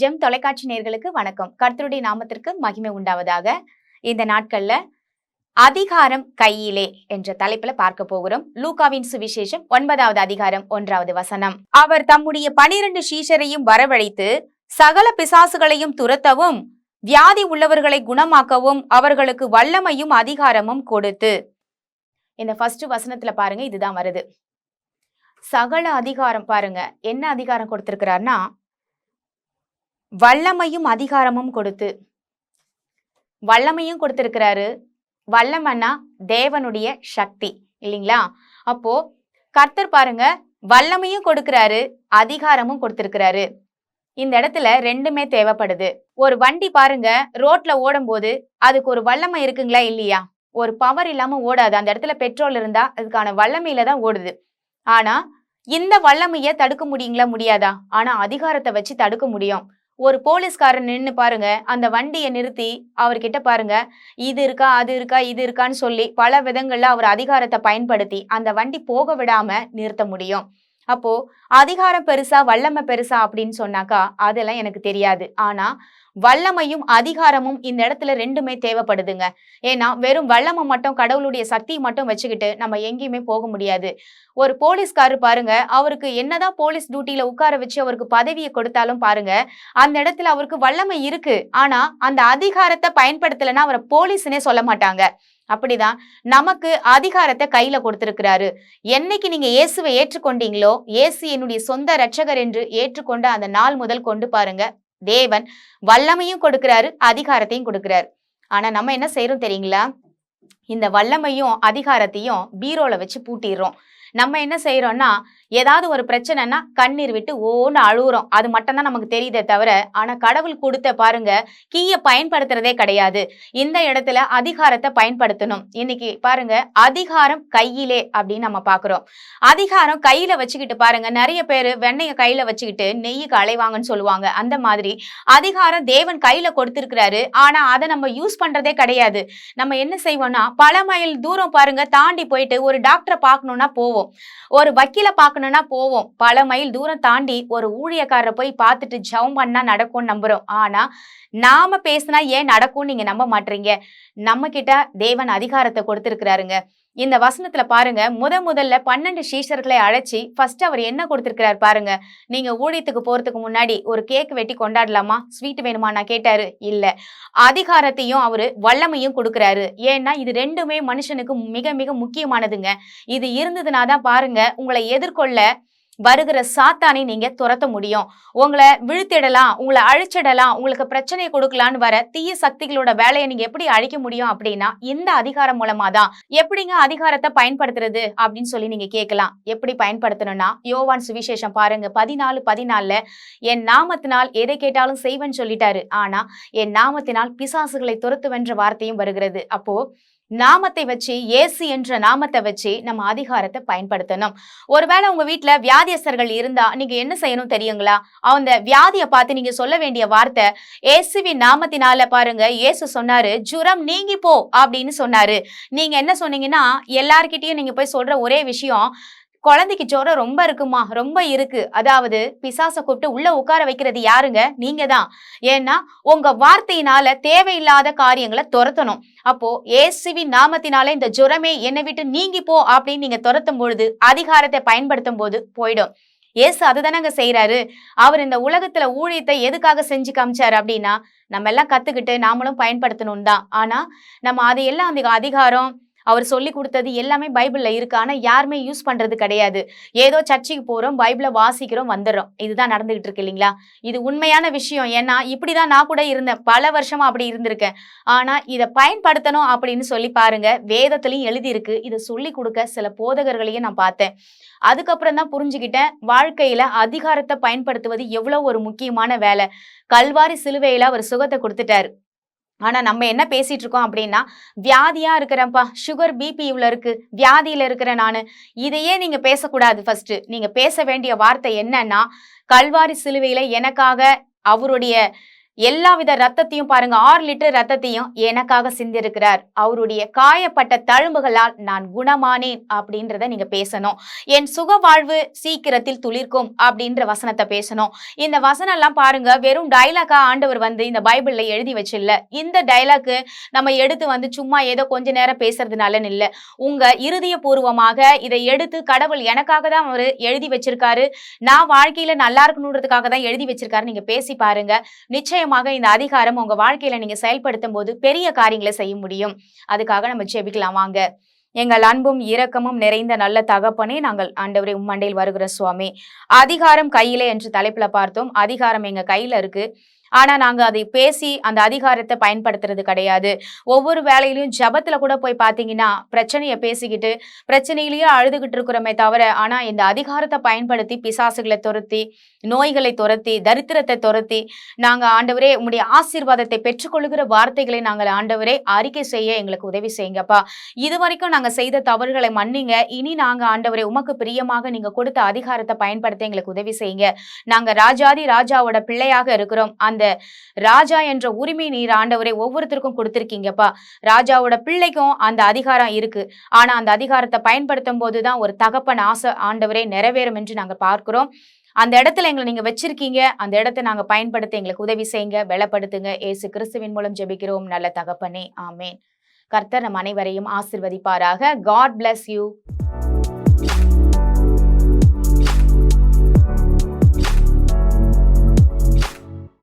GeM தொலைக்காட்சி நேயர்களுக்கு வணக்கம். கர்த்தருடைய நாமத்திற்கு மகிமை உண்டாவதாக. இந்த நாட்கள்ல அதிகாரம் கையிலே என்ற தலைப்புல பார்க்க போகிறோம். லூக்காவின் சுவிசேஷம் 9வது அதிகாரம் 1வது வசனம். அவர் தம்முடைய 12 சீஷரையும் வரவழைத்து சகல பிசாசுகளையும் துரத்தவும் வியாதி உள்ளவர்களை குணமாக்கவும் அவர்களுக்கு வல்லமையும் அதிகாரமும் கொடுத்து. இந்த ஃபர்ஸ்ட் வசனத்துல பாருங்க, இதுதான் வருது. சகல அதிகாரம் பாருங்க, என்ன அதிகாரம் கொடுத்திருக்கிறார்னா வல்லமையும் அதிகாரமும் கொடுத்து. வல்லமையும் கொடுத்திருக்கிறாரு. வல்லமைன்னா தேவனுடைய சக்தி இல்லைங்களா? அப்போ கர்த்தர் பாருங்க, வல்லமையும் கொடுக்கிறாரு, அதிகாரமும் கொடுத்திருக்கிறாரு. இந்த இடத்துல ரெண்டுமே தேவைப்படுது. ஒரு வண்டி பாருங்க, ரோட்ல ஓடும் போது அதுக்கு ஒரு வல்லமை இருக்குங்களா இல்லையா? ஒரு பவர் இல்லாம ஓடாது. அந்த இடத்துல பெட்ரோல் இருந்தா அதுக்கான வல்லமையில தான் ஓடுது. ஆனா இந்த வல்லமைய தடுக்க முடியுங்களா? முடியாதா? ஆனா அதிகாரத்தை வச்சு தடுக்க முடியும். ஒரு போலீஸ்காரன் நின்று பாருங்க, அந்த வண்டியை நிறுத்தி அவர்கிட்ட பாருங்க, இது இருக்கா அது இருக்கா இது இருக்கான்னு சொல்லி பல விதங்கள்ல அவர் அதிகாரத்தை பயன்படுத்தி அந்த வண்டி போக விடாம நிறுத்த முடியும். அப்போ அதிகாரம் பெருசா வல்லமை பெருசா அப்படின்னு சொன்னாக்கா அதெல்லாம் எனக்கு தெரியாது. ஆனா வல்லமையும் அதிகாரமும் இந்த இடத்துல ரெண்டுமே தேவைப்படுதுங்க. ஏன்னா வெறும் வல்லமை மட்டும், கடவுளுடைய சக்தியை மட்டும் வச்சுக்கிட்டு நம்ம எங்கேயுமே போக முடியாது. ஒரு போலீஸ்காரர் பாருங்க, அவருக்கு என்னதான் போலீஸ் டியூட்டியில உட்கார வச்சு அவருக்கு பதவியை கொடுத்தாலும் பாருங்க, அந்த இடத்துல அவருக்கு வல்லமை இருக்கு. ஆனா அந்த அதிகாரத்தை பயன்படுத்தலைன்னா அவரை போலீஸ்னே சொல்ல மாட்டாங்க. அப்படிதான் நமக்கு அதிகாரத்தை கையில கொடுத்திருக்கிறாரு. என்னைக்கு நீங்க இயேசுவை ஏற்றுக்கொண்டீங்களோ, இயேசு என்னுடைய சொந்த இரட்சகர் என்று ஏற்றுக்கொண்ட அந்த நாள் முதல் கொண்டு பாருங்க, தேவன் வல்லமையும் கொடுக்கிறாரு, அதிகாரத்தையும் கொடுக்கிறாரு. ஆனா நம்ம என்ன செய்யறோம் தெரியுங்களா? இந்த வல்லமையும் அதிகாரத்தையும் பீரோல வச்சு பூட்டிடுறோம். நம்ம என்ன செய்யறோம்னா, ஏதாவது ஒரு பிரச்சனைனா கண்ணீர் விட்டு ஓன்னு அழுகுறோம். அது மட்டும் தான் நமக்கு தெரியுதே தவிர, ஆனா கடவுள் கொடுத்த பாருங்க கீயை பயன்படுத்துறதே கிடையாது. இந்த இடத்துல அதிகாரத்தை பயன்படுத்தணும். இன்னைக்கு பாருங்க, அதிகாரம் கையிலே அப்படின்னு நம்ம பாக்குறோம். அதிகாரம் கையில வச்சுக்கிட்டு பாருங்க, நிறைய பேரு வெண்ணெய கையில வச்சுக்கிட்டு நெய்யுக்கு அலைவாங்கன்னு சொல்லுவாங்க. அந்த மாதிரி அதிகாரம் தேவன் கையில கொடுத்திருக்கிறாரு. ஆனா அதை நம்ம யூஸ் பண்றதே கிடையாது. நம்ம என்ன செய்வோம்னா, பல மைல் தூரம் பாருங்க தாண்டி போயிட்டு ஒரு டாக்டரை பார்க்கணும்னா போவோம், ஒரு வக்கீல பார்க்கணும்னா போவோம். பல மைல் தூரம் தாண்டி ஒரு ஊழியக்காரரை போய் பார்த்துட்டு ஜெபம் பண்ணா நடக்கும்னு நம்புறோம். ஆனா நாம பேசினா ஏன் நடக்கும்னு நீங்க நம்ப மாட்டீங்க. நம்ம கிட்ட தேவன் அதிகாரத்தை கொடுத்திருக்கிறாருங்க. இந்த வசனத்துல பாருங்க, முதல்ல 12 சீஷர்களை அழைச்சி ஃபர்ஸ்ட் அவர் என்ன கொடுத்திருக்கிறார் பாருங்க. நீங்க ஊழியத்துக்கு போறதுக்கு முன்னாடி ஒரு கேக் வெட்டி கொண்டாடலாமா, ஸ்வீட் வேணுமா நான் கேட்டாரு இல்ல. அதிகாரத்தையும் அவரு வல்லமையும் கொடுக்கிறாரு. ஏன்னா இது ரெண்டுமே மனுஷனுக்கு மிக மிக முக்கியமானதுங்க. இது இருந்ததுனாதான் பாருங்க உங்களை எதிர்கொள்ள வருகிற சாத்தானை நீங்க துரத்த முடியும். உங்களை விழுத்திடலாம், உங்களை அழிச்சிடலாம், உங்களுக்கு பிரச்சனையை கொடுக்கலான்னு வர தீய சக்திகளோட வேலையை நீங்க எப்படி அழிக்க முடியும் அப்படின்னா இந்த அதிகாரம் மூலமா தான். எப்படிங்க அதிகாரத்தை பயன்படுத்துறது அப்படின்னு சொல்லி நீங்க கேட்கலாம். எப்படி பயன்படுத்தணும்னா, யோவான் சுவிசேஷம் பாருங்க 14:14 என் நாமத்தினால் எதை கேட்டாலும் செய்வேன்னு சொல்லிட்டாரு. ஆனா என் நாமத்தினால் பிசாசுகளை துரத்துவென்ற வார்த்தையும் வருகிறது. அப்போ நாமத்தை வச்சு, இயேசு என்ற நாமத்தை வச்சு நம்ம அதிகாரத்தை பயன்படுத்தணும். ஒருவேளை உங்க வீட்டுல வியாதியஸ்தர்கள் இருந்தா நீங்க என்ன செய்யணும் தெரியுங்களா? அந்த வியாதியை பார்த்து நீங்க சொல்ல வேண்டிய வார்த்தை, இயேசுவின் நாமத்தினால பாருங்க, இயேசு சொன்னாரு ஜுரம் நீங்கி போ அப்படின்னு சொன்னாரு. நீங்க என்ன சொன்னீங்கன்னா, எல்லார்கிட்டயும் நீங்க போய் சொல்ற ஒரே விஷயம், குழந்தைக்கு ஜுரம் ரொம்ப இருக்குமா, ரொம்ப இருக்கு. அதாவது பிசாசை கூப்பிட்டு உள்ள உட்கார வைக்கிறது யாருங்க? நீங்க தான். ஏன்னா உங்க வார்த்தையினால தேவையில்லாத காரியங்களை துரத்தணும். அப்போ இயேசுவின் நாமத்தினால இந்த ஜுரமே என்னை விட்டு நீங்கி போ அப்படின்னு நீங்க துரத்தும் பொழுது, அதிகாரத்தை பயன்படுத்தும் போது போயிடும். இயேசு அதுதானங்க செய்யறாரு. அவர் இந்த உலகத்துல ஊழியத்தை எதுக்காக செஞ்சு காமிச்சாரு அப்படின்னா, நம்ம எல்லாம் கத்துக்கிட்டு நாமளும் பயன்படுத்தணும் தான். ஆனா நம்ம அதையெல்லாம் அந்த அதிகாரம் அவர் சொல்லி கொடுத்தது எல்லாமே பைபிள்ல இருக்கு. ஆனா யாருமே யூஸ் பண்றது கிடையாது. ஏதோ சர்ச்சுக்கு போறோம், பைபிளை வாசிக்கிறோம், வந்துடுறோம். இதுதான் நடந்துகிட்டு இருக்கு இல்லைங்களா? இது உண்மையான விஷயம். ஏன்னா இப்படிதான் நான் கூட இருந்தேன், பல வருஷமா அப்படி இருந்திருக்கேன். ஆனா இதை பயன்படுத்தணும் அப்படின்னு சொல்லி பாருங்க, வேதத்திலையும் எழுதி இருக்கு. இதை சொல்லி கொடுக்க சில போதகர்களையும் நான் பார்த்தேன். அதுக்கப்புறம் தான் புரிஞ்சுக்கிட்டேன், வாழ்க்கையில அதிகாரத்தை பயன்படுத்துவது எவ்வளவு ஒரு முக்கியமான வேலை. கல்வாரி சிலுவையில அவர் சுகத்தை கொடுத்துட்டாரு. ஆனா நம்ம என்ன பேசிட்டு இருக்கோம் அப்படின்னா, வியாதியா இருக்கிறேன்ப்பா, சுகர் பிபி இவ்வளவு இருக்கு, வியாதியில இருக்கிறேன் நானு, இதையே நீங்க பேசக்கூடாது. ஃபர்ஸ்ட் நீங்க பேச வேண்டிய வார்த்தை என்னன்னா, கல்வாரி சிலுவையில எனக்காக அவருடைய எல்லாவித ரத்தத்தையும் பாருங்க, 6 லிட்டர் ரத்தத்தையும் எனக்காக சிந்திருக்கிறார். அவருடைய காயப்பட்ட தழும்புகளால் நான் குணமானேன் அப்படின்றத நீங்க பேசணும். என் சுக வாழ்வு சீக்கிரத்தில் துளிர்க்கும் அப்படின்ற வசனத்தை பேசணும். இந்த வசனம் எல்லாம் பாருங்க, வெறும் டைலாக்கா ஆண்டவர் இந்த பைபிள்ல எழுதி வச்சில்ல. இந்த டைலாக்கு நம்ம எடுத்து சும்மா ஏதோ கொஞ்ச நேரம் பேசுறதுனால இல்ல. உங்க இருதய பூர்வமாக இதை எடுத்து கடவுள் எனக்காக தான் அவரு எழுதி வச்சிருக்காரு, நான் வாழ்க்கையில நல்லா இருக்கணுன்றதுக்காக தான் எழுதி வச்சிருக்காரு, நீங்க பேசி பாருங்க. நிச்சயமாக இந்த அதிகாரம் உங்க வாழ்க்கையில நீங்க செயல்படுத்தும் போது பெரிய காரியங்களை செய்ய முடியும். அதுக்காக நம்ம ஜெபிக்கலாம் வாங்க. எங்கள் அன்பும் இரக்கமும் நிறைந்த நல்ல தகப்பனே, நாங்கள் ஆண்டவரே உம்மண்டையில் வருகிற சுவாமி. அதிகாரம் கையிலே என்று தலைப்புல பார்த்தோம். அதிகாரம் எங்க கையில இருக்கு. ஆனா நாங்க அதை பேசி அந்த அதிகாரத்தை பயன்படுத்துறது கிடையாது. ஒவ்வொரு வேலையிலயும் ஜபத்துல கூட போய் பாத்தீங்கன்னா பிரச்சனைய பேசிக்கிட்டு பிரச்சனையிலேயே அழுதுகிட்டு இருக்கிறோமே தவிர, ஆனா இந்த அதிகாரத்தை பயன்படுத்தி பிசாசுகளை துரத்தி, நோய்களை துரத்தி, தரித்திரத்தை துரத்தி, நாங்க ஆண்டவரே உம்முடைய ஆசீர்வாதத்தை பெற்றுக்கொள்ளுகிற வார்த்தைகளை நாங்கள் ஆண்டவரே அறிக்கை செய்ய எங்களுக்கு உதவி செய்யுங்கப்பா. இதுவரைக்கும் நாங்க செய்த தவறுகளை மன்னிங்க. இனி நாங்க ஆண்டவரே உமக்கு பிரியமாக நீங்க கொடுத்த அதிகாரத்தை பயன்படுத்த எங்களுக்கு உதவி செய்யுங்க. நாங்க ராஜாதி ராஜாவோட பிள்ளையாக இருக்கிறோம். அந்த ராஜா என்ற உரிமை நீர் ஆண்டவரே ஒவ்வொருத்தருக்கும் கொடுத்திருக்கீங்கப்பா. ராஜாவோட பிள்ளைக்கும் அந்த அதிகாரம் இருக்கு. ஆனா அந்த அதிகாரத்தை பயன்படுத்தும் போதுதான் ஒரு தகப்பன் ஆசை ஆண்டவரே நிறைவேறும் என்று நாங்க பார்க்கிறோம். அந்த இடத்துல எங்களை நீங்க வச்சிருக்கீங்க. அந்த இடத்தை நாங்க பயன்படுத்த எங்களுக்கு உதவி செய்யுங்க, பலப்படுத்துங்க. இயேசு கிறிஸ்துவின் மூலம் ஜெபிக்கிறோம் நல்ல தகப்பனே, ஆமேன். கர்த்தர் நம் அனைவரையும் ஆசீர்வதிப்பாராக. God bless you.